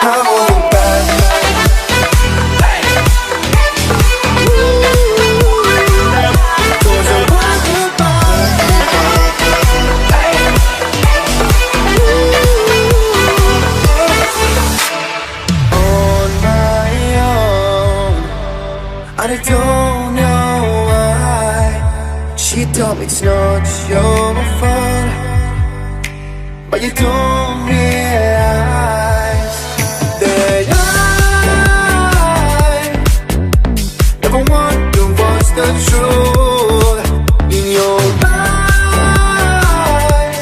I'm on the back. Cause I want you on my own. I don't know why. She told me it's not your fault, but you don't realize that I never wonder what's the truth. In your eyes,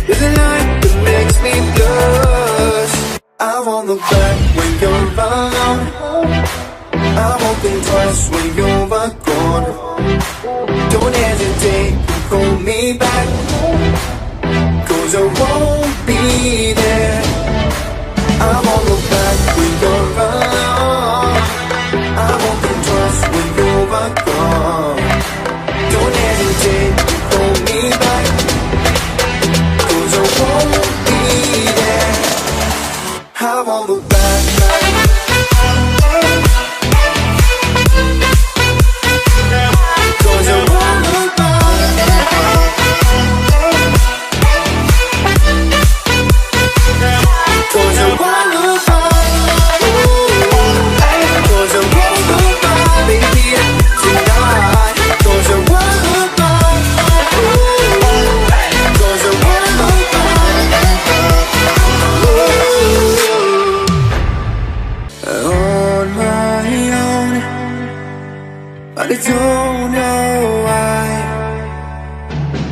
there's a light that makes me blush. I want the back when you're around. I won't think twice when you're gone. Don't hesitate, call me back, cause I won't be there. I won't look back when you're around. I won't think twice when you're gone. Don't hesitate, call me back, cause I won't be there. I won't look back. Cause I won't look back.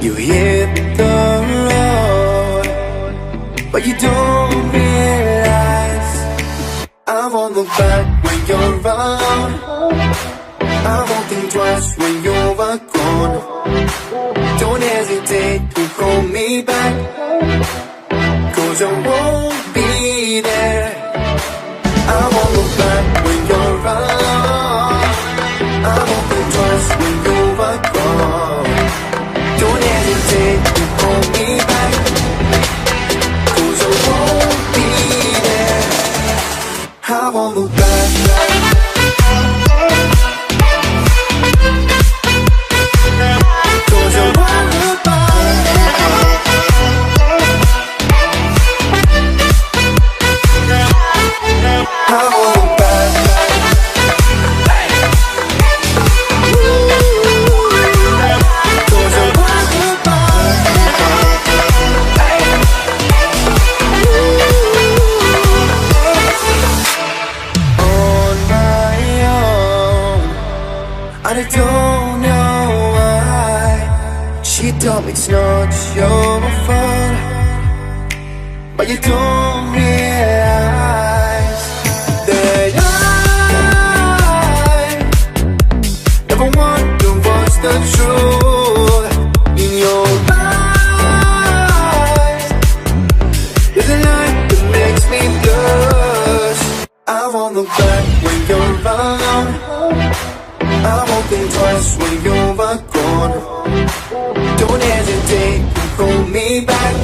You hit the road, but you don't realize I won't look back when you're around. I won't think twice when you're gone. Don't hesitate to call me back, 'cause I won't be there. I won't look back when you're around. I won't think twice when you're gone. Don't hesitate to call me back, 'cause I won't be there. I won't look back. I don't know why she told me it's not your fault, but you don't realize that I never wonder what's the truth in your eyes. There's a light that makes me blush. I won't look back when you're around. I won't think twice when you're gone. Don't hesitate to call me back,